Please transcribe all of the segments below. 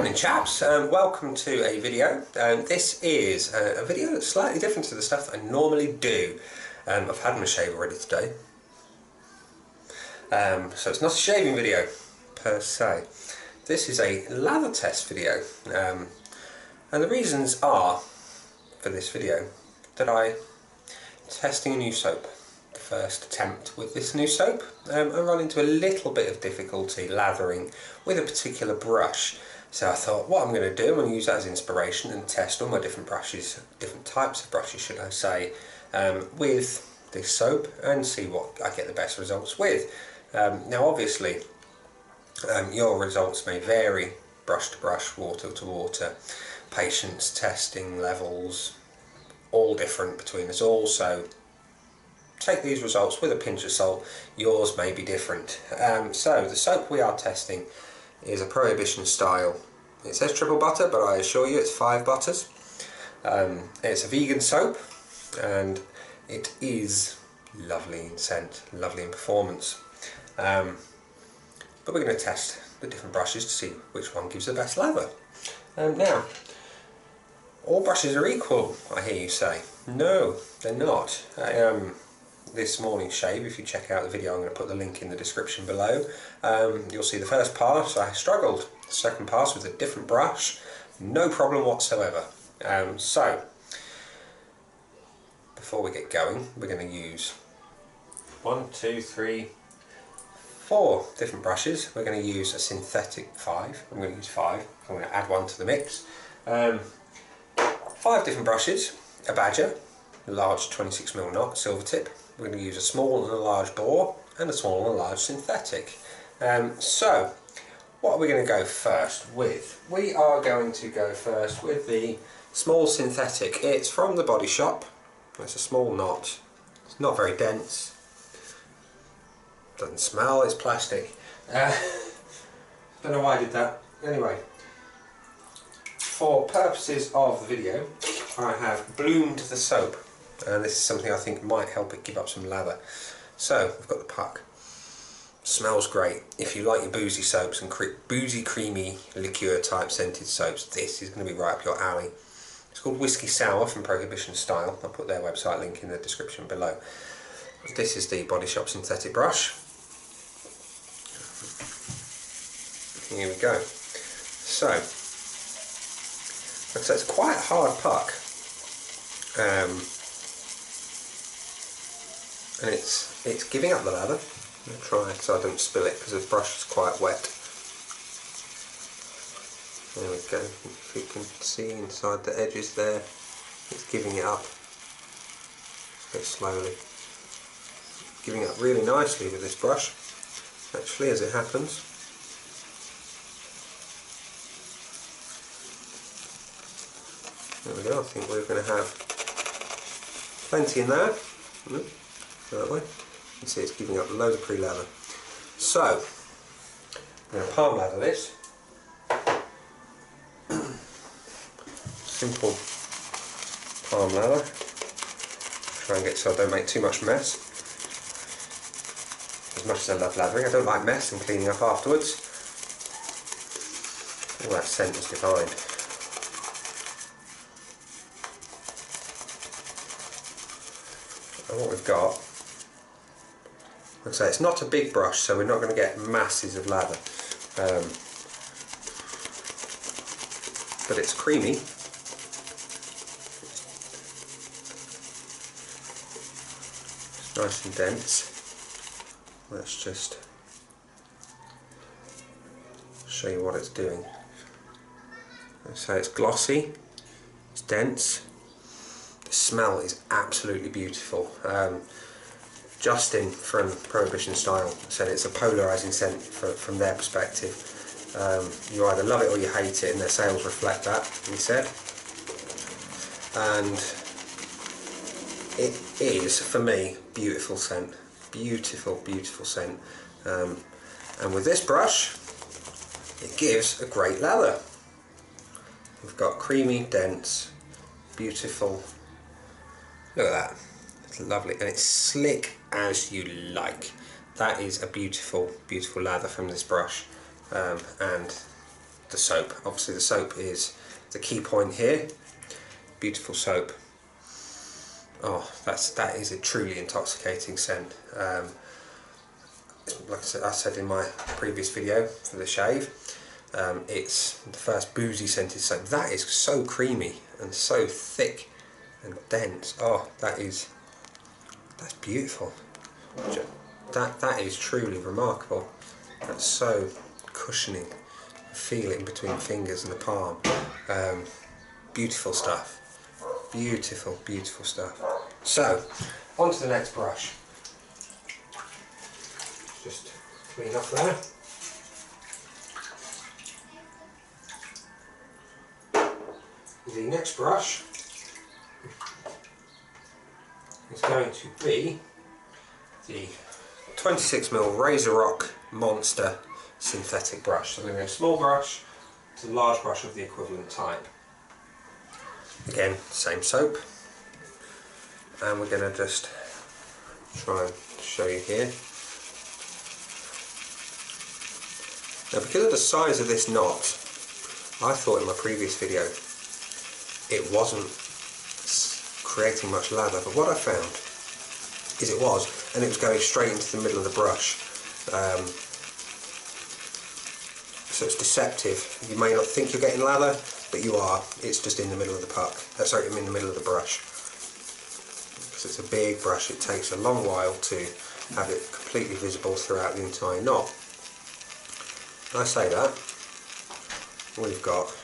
Morning chaps, welcome to a video. This is a video that's slightly different to the stuff that I normally do. I've had my shave already today, so it's not a shaving video per se. This is a lather test video, and the reasons are for this video that I'm testing a new soap. The first attempt with this new soap, I run into a little bit of difficulty lathering with a particular brush. So I thought, what I'm going to do, I'm going to use that as inspiration and test all my different brushes, different types of brushes should I say, with this soap and see what I get the best results with. Now obviously your results may vary brush to brush, water to water, patience, testing levels, all different between us all, so take these results with a pinch of salt. Yours may be different. So the soap we are testing is a Prohibition style. It says triple butter, but I assure you it's 5 butters. It's a vegan soap and it is lovely in scent, lovely in performance. But we're going to test the different brushes to see which one gives the best lather. Now, all brushes are equal, I hear you say. No, they're not. This morning's shave, if you check out the video, I'm going to put the link in the description below, you'll see the first pass I struggled. The second pass with a different brush, no problem whatsoever. So before we get going, we're going to use 4 different brushes. We're going to use a synthetic 5. I'm going to use 5. I'm going to add 1 to the mix. 5 different brushes, a badger, a large 26mm knot, silver tip. We're going to use a small and a large bore, and a small and a large synthetic. So, what are we going to go first with? We are going to go first with the small synthetic. It's from the Body Shop. It's a small knot. It's not very dense. Doesn't smell, it's plastic. Don't know why I did that. Anyway, for purposes of the video, I have bloomed the soap. And this is something I think might help it give up some lather. So, we've got the puck. Smells great. If you like your boozy soaps and boozy, creamy, liqueur type scented soaps, this is going to be right up your alley. It's called Whisky Sour from Prohibition Style. I'll put their website link in the description below. This is the Body Shop synthetic brush. Here we go. So it's quite a hard puck. And it's giving up the lather. I'm going to try it so I don't spill it because the brush is quite wet. There we go. If you can see inside the edges there, it's giving it up. Go slowly. Giving up really nicely with this brush, actually, as it happens. There we go. I think we're going to have plenty in there. That way. You can see it's giving up loads of pre-lather. So, I'm going to palm lather this. Simple palm lather. Try and get so I don't make too much mess. As much as I love lathering, I don't like mess and cleaning up afterwards. All that scent is divine. And what we've got, like I say, it's not a big brush, so we're not going to get masses of lather, but it's creamy. It's nice and dense. Let's just show you what it's doing. So it's glossy, it's dense. The smell is absolutely beautiful. Justin from Prohibition Style said it's a polarising scent from their perspective. You either love it or you hate it, and their sales reflect that, he said. And it is, for me, beautiful scent. Beautiful, beautiful scent. And with this brush, it gives a great lather. We've got creamy, dense, beautiful. Look at that. It's lovely, and it's slick as you like. That is a beautiful, beautiful lather from this brush, and the soap. Obviously the soap is the key point here. Beautiful soap. Oh, that is a truly intoxicating scent. Like I said in my previous video for the shave, it's the first boozy scented soap. That is so creamy and so thick and dense. Oh, that's beautiful. That is truly remarkable. That's so cushioning. Feel it in between the fingers and the palm. Beautiful stuff. Beautiful, beautiful stuff. So, on to the next brush. Just clean off there. The next brush is going to be the 26mm Razor Rock Monster synthetic brush. So we're going to go small brush to large brush of the equivalent type. Again, same soap, and we're going to just try and show you here. Now, because of the size of this knot, I thought in my previous video it wasn't creating much lather, but what I found is it was, and it was going straight into the middle of the brush. So it's deceptive. You may not think you're getting lather, but you are. It's just in the middle of the puck. Sorry, in the middle of the brush. Because it's a big brush, it takes a long while to have it completely visible throughout the entire knot. When I say that, we've got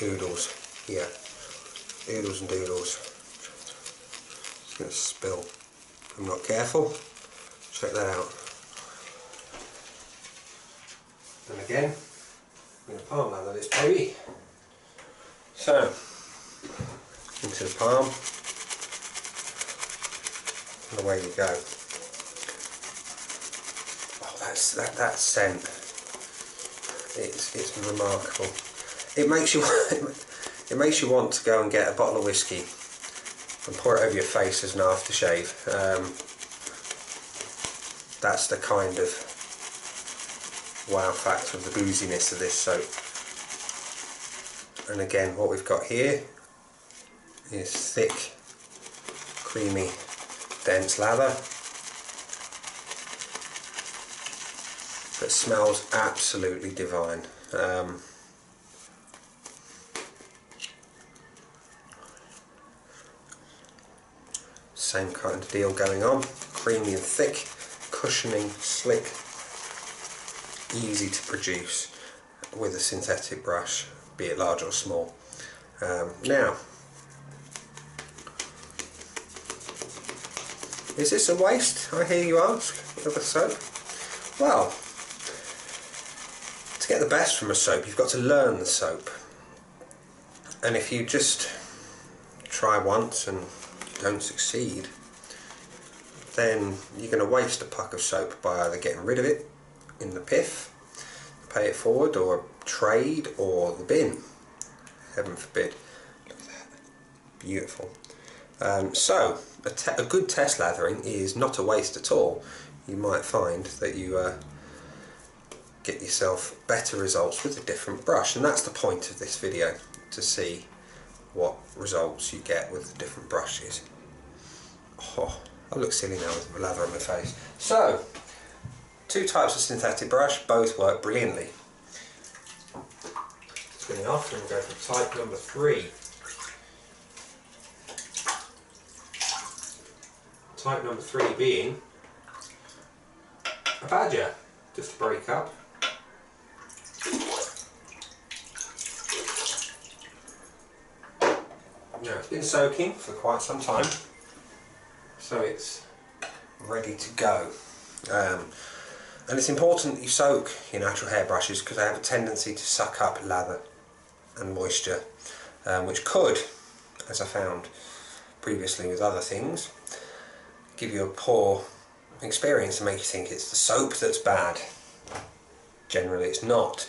oodles here. Oodles and doodles. It's going to spill. If I'm not careful. Check that out. And again, I'm going to palm lather this baby. So, into the palm, and away you go. Oh, that scent. It's remarkable. It makes you want to go and get a bottle of whiskey and pour it over your face as an aftershave. That's the kind of wow factor of the booziness of this soap. And again, what we've got here is thick, creamy, dense lather that smells absolutely divine. Same kind of deal going on. Creamy and thick, cushioning, slick, easy to produce with a synthetic brush, be it large or small. Now, is this a waste, I hear you ask, of a soap? Well, to get the best from a soap, you've got to learn the soap. And if you just try once and don't succeed, then you're going to waste a puck of soap by either getting rid of it in the piff, pay it forward, or trade, or the bin. Heaven forbid. Look at that. Beautiful. So, a good test lathering is not a waste at all. You might find that you get yourself better results with a different brush, and that's the point of this video, to see what results you get with the different brushes. Oh, I look silly now with the lather on my face. So, two types of synthetic brush, both work brilliantly. Spinning off, and we'll go for type number 3. Type number 3 being a badger, just to break up. Now, it's been soaking for quite some time, so it's ready to go. And it's important that you soak your natural hair brushes, because they have a tendency to suck up lather and moisture, which could, as I found previously with other things, give you a poor experience and make you think it's the soap that's bad. Generally it's not.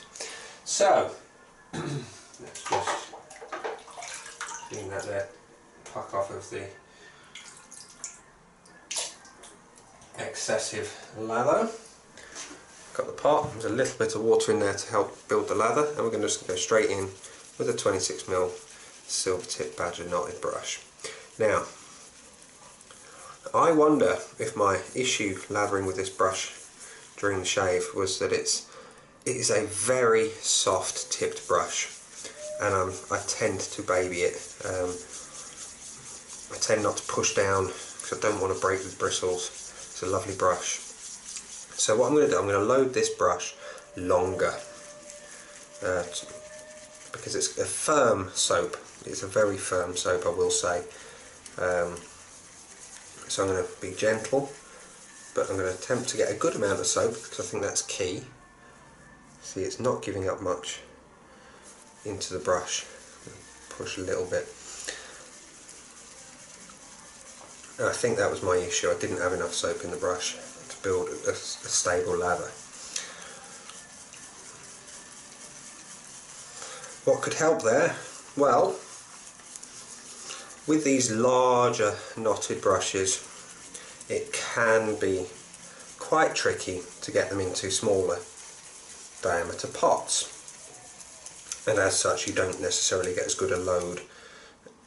So, let's just clean that there, puck off of the excessive lather. got the pot, there's a little bit of water in there to help build the lather, and we're going to just go straight in with a 26mm silver tip badger knotted brush. Now, I wonder if my issue lathering with this brush during the shave was that it is a very soft tipped brush, and I tend to baby it. I tend not to push down because I don't want to break the bristles. It's a lovely brush. So what I'm going to do, I'm going to load this brush longer because it's a firm soap. It's a very firm soap, I will say. So I'm going to be gentle, but I'm going to attempt to get a good amount of soap because I think that's key. See, it's not giving up much into the brush. Push a little bit. And I think that was my issue. I didn't have enough soap in the brush to build a stable lather. What could help there? Well, with these larger knotted brushes, it can be quite tricky to get them into smaller diameter pots, and as such you don't necessarily get as good a load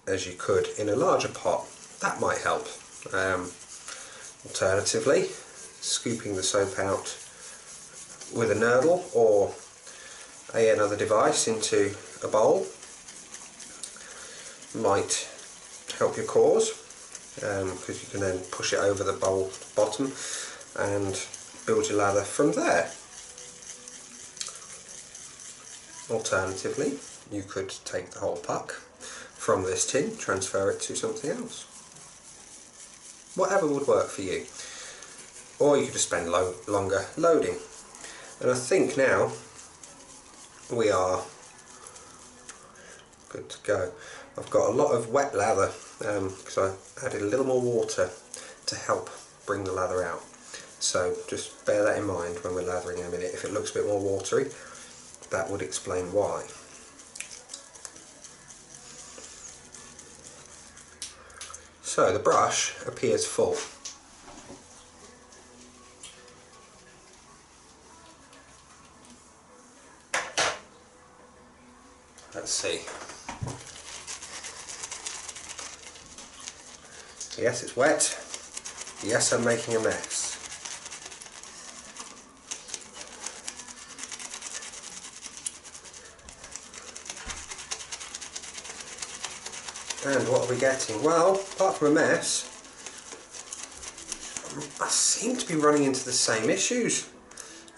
as you could in a larger pot. That might help. Alternatively, scooping the soap out with a nurdle or another device into a bowl might help your cause, because you can then push it over the bowl bottom and build your lather from there. Alternatively, you could take the whole puck from this tin, transfer it to something else. Whatever would work for you. Or you could just spend longer loading. And I think now we are good to go. I've got a lot of wet lather because I added a little more water to help bring the lather out. So just bear that in mind when we're lathering in a minute. If it looks a bit more watery, that would explain why. So the brush appears full. Let's see. Yes, it's wet. Yes, I'm making a mess. And what are we getting? Well, apart from a mess, I seem to be running into the same issues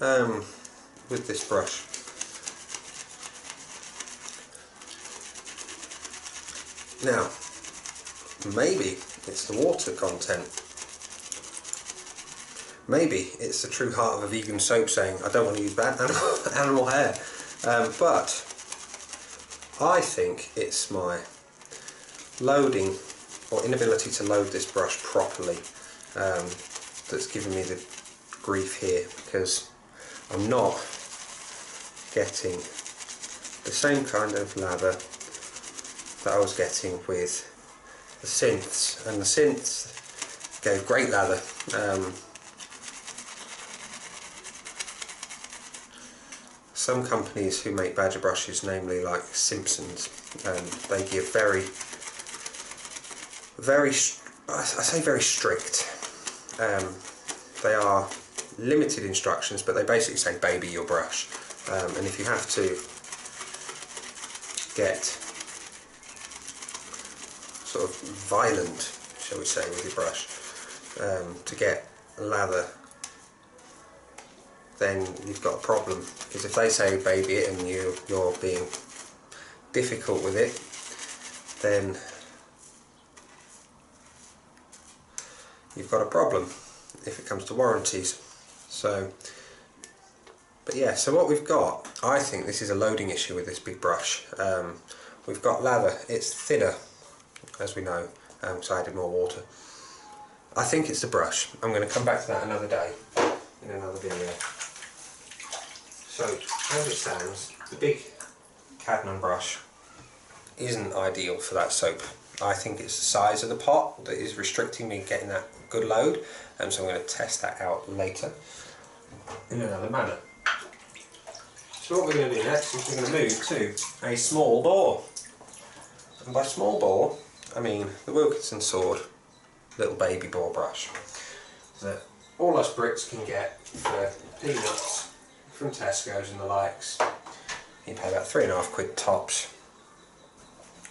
with this brush. Now, maybe it's the water content. Maybe it's the true heart of a vegan soap saying, I don't want to use bad animal hair. But I think it's my loading or inability to load this brush properly that's giving me the grief here, because I'm not getting the same kind of lather that I was getting with the synths, and the synths gave great lather. Some companies who make badger brushes, namely like Simpsons, they give very strict. They are limited instructions, but they basically say baby your brush, and if you have to get sort of violent, shall we say, with your brush to get lather, then you've got a problem. Because if they say baby it and you're being difficult with it, then you've got a problem if it comes to warranties. So, but yeah, so what we've got, I think this is a loading issue with this big brush. We've got lather, it's thinner, as we know, so I added more water. I think it's the brush. I'm going to come back to that another day in another video. So, as it stands, the big Cadnan brush isn't ideal for that soap. I think it's the size of the pot that is restricting me getting that good load, so I'm going to test that out later. in another manner. So what we're going to do next is we're going to move to a small bore. And by small bore, I mean the Wilkinson Sword little baby bore brush that all us Brits can get for peanuts from Tesco's and the likes. You pay about £3.50 tops,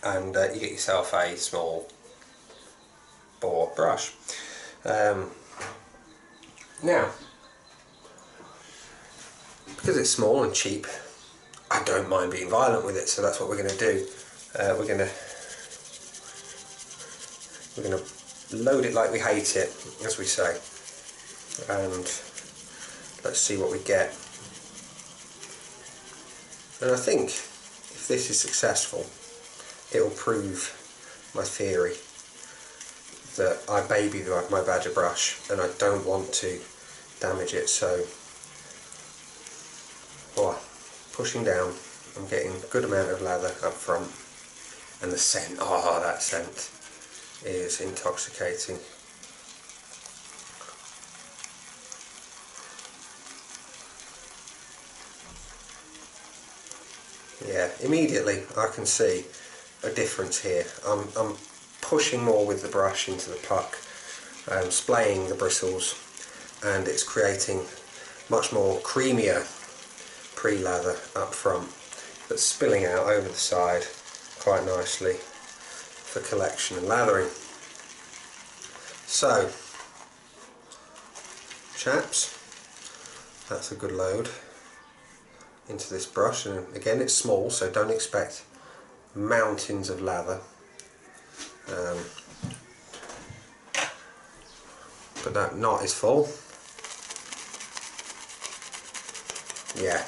and you get yourself a small bore brush. Now, because it's small and cheap, I don't mind being violent with it, so that's what we're going to do. We're going to load it like we hate it, as we say, and let's see what we get. And I think if this is successful, it will prove my theory that I baby my badger brush and I don't want to damage it. So, pushing down, I'm getting a good amount of lather up front, and the scent, that scent is intoxicating. Yeah, immediately I can see a difference here. I'm pushing more with the brush into the puck, splaying the bristles, and it's creating much more creamier pre-lather up front that's spilling out over the side quite nicely for collection and lathering. So, chaps, that's a good load into this brush, and again it's small, so don't expect mountains of lather, but that knot is full. Yeah,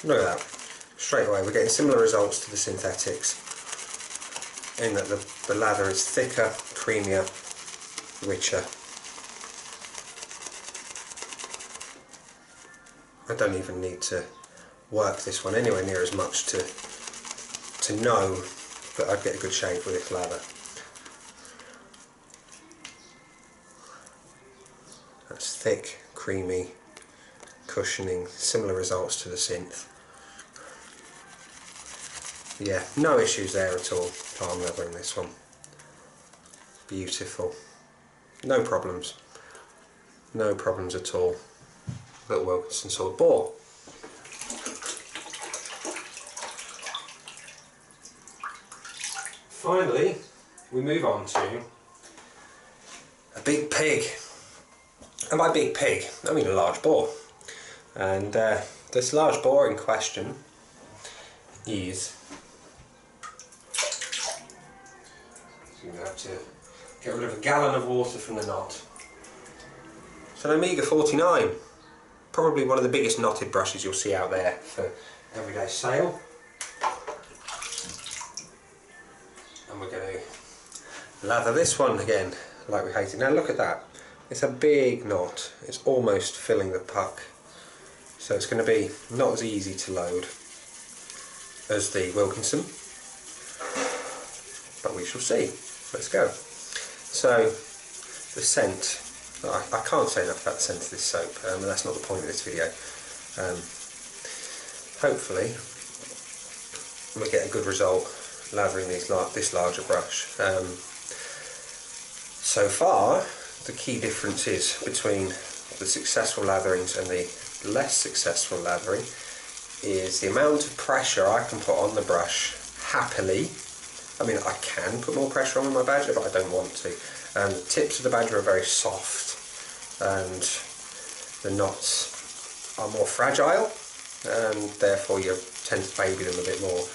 look at that. Straight away we're getting similar results to the synthetics in that the lather is thicker, creamier, richer. I don't even need to work this one anywhere near as much to know that I'd get a good shave with this lather. That's thick, creamy, cushioning, similar results to the synth. Yeah, no issues there at all, palm leathering this one. Beautiful. No problems. No problems at all. Little Wilkinson Sword bore. Finally, we move on to a big pig. And by big pig, I mean a large boar. And this large boar in question is, so you're going to have to get rid of a gallon of water from the knot. It's an Omega 49, probably one of the biggest knotted brushes you'll see out there for everyday sale. And we're going to lather this one again like we hate it. Now look at that, it's a big knot, it's almost filling the puck. So it's going to be not as easy to load as the Wilkinson, but we shall see. Let's go. So the scent, I can't say enough about the scent of this soap, and that's not the point of this video. Hopefully we get a good result lathering this larger brush. So far the key differences between the successful latherings and the less successful lathering is the amount of pressure I can put on the brush happily. I mean, I can put more pressure on my badger, but I don't want to. The tips of the badger are very soft, and the knots are more fragile, and therefore you tend to baby them a bit more.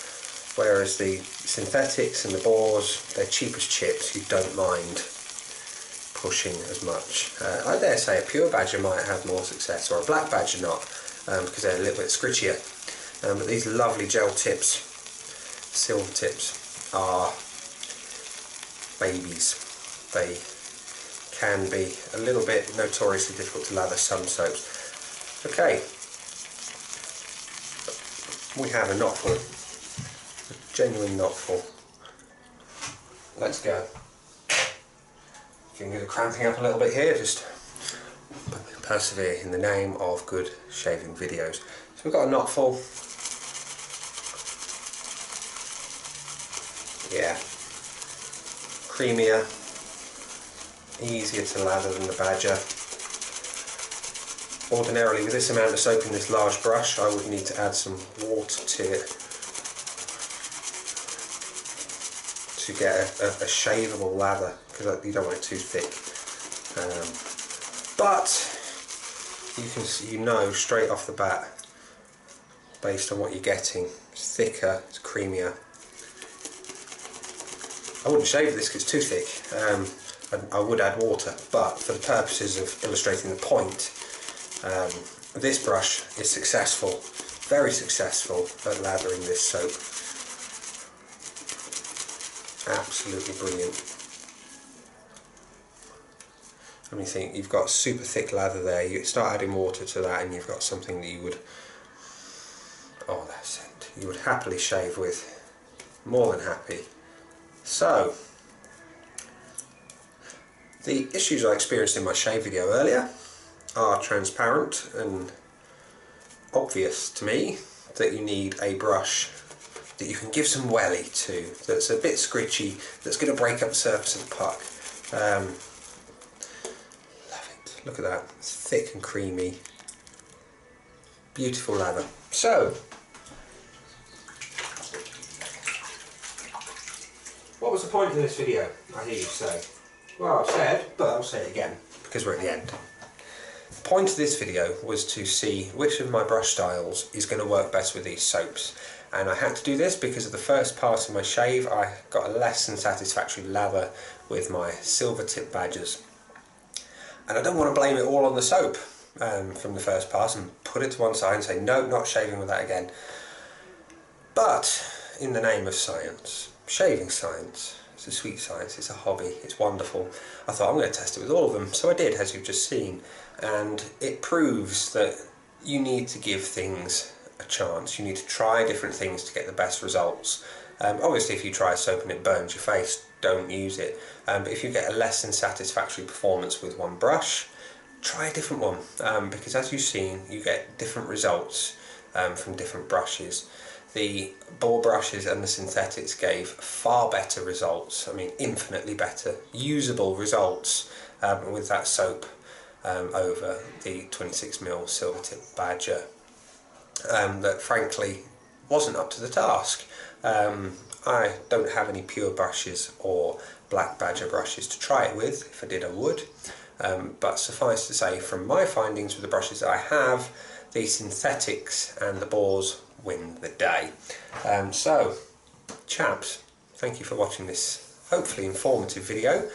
Whereas the synthetics and the bores, they're cheap as chips, you don't mind pushing as much. I dare say a pure badger might have more success, or a black badger not, because they're a little bit scritchier. But these lovely gel tips, silver tips, are babies. They can be a little bit notoriously difficult to lather, some soaps. Okay, we have a knotful, a genuine knotful. Let's go. Fingers are cramping up a little bit here, just persevere in the name of good shaving videos. So we've got a knotful. Yeah, creamier, easier to lather than the Badger. Ordinarily, with this amount of soap in this large brush, I would need to add some water to it to get a shaveable lather, because you don't want it too thick. But you can see, you know straight off the bat, based on what you're getting, it's thicker, it's creamier. I wouldn't shave this because it's too thick. I would add water, but for the purposes of illustrating the point, this brush is successful, very successful at lathering this soap. Absolutely brilliant. I mean, think you've got super thick lather there. You start adding water to that, and you've got something that you would, oh, that's it. You would happily shave with, more than happy. So, the issues I experienced in my shave video earlier are transparent and obvious to me, that you need a brush that you can give some welly to, that's a bit scritchy, that's going to break up the surface of the puck. Love it. Look at that. It's thick and creamy. Beautiful lather. So, what was the point of this video, I hear you say? Well, I've said, but I'll say it again, because we're at the end. The point of this video was to see which of my brush styles is going to work best with these soaps. And I had to do this because of the first pass of my shave, I got a less than satisfactory lather with my silver tip Badgers. And I don't want to blame it all on the soap from the first pass and put it to one side and say, no, not shaving with that again. But in the name of science, shaving science, it's a sweet science, it's a hobby, it's wonderful. I thought I'm going to test it with all of them, so I did, as you've just seen. And it proves that you need to give things a chance. You need to try different things to get the best results. Obviously, if you try a soap and it burns your face, don't use it. But if you get a less than satisfactory performance with one brush, try a different one, because as you've seen, you get different results from different brushes. The ball brushes and the synthetics gave far better results, I mean infinitely better, usable results with that soap over the 26mm silver tip Badger. That frankly wasn't up to the task. I don't have any pure brushes or black Badger brushes to try it with. If I did, I would. But suffice to say, from my findings with the brushes that I have, the synthetics and the bores win the day. So, chaps, thank you for watching this hopefully informative video.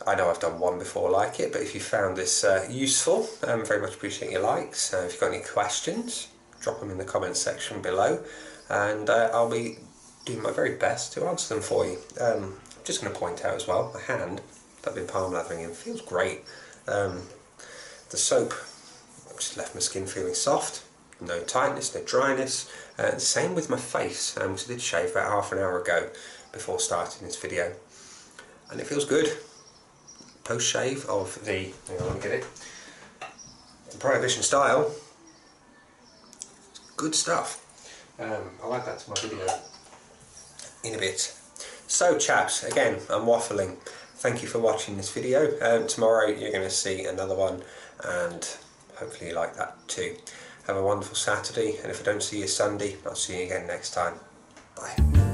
I know I've done one before like it, but if you found this useful, very much appreciate your likes. If you've got any questions, drop them in the comments section below, and I'll be doing my very best to answer them for you. I'm just going to point out as well, my hand that I've been palm lathering in feels great. The soap just left my skin feeling soft, no tightness, no dryness. Same with my face, which I did shave about half an hour ago before starting this video, and it feels good. Post shave of the, hang on, let me get it, the Prohibition Style, good stuff. I'll add that to my video in a bit. So chaps, again, I'm waffling. Thank you for watching this video. Tomorrow you're going to see another one, and hopefully you like that too. Have a wonderful Saturday, and if I don't see you Sunday, I'll see you again next time. Bye.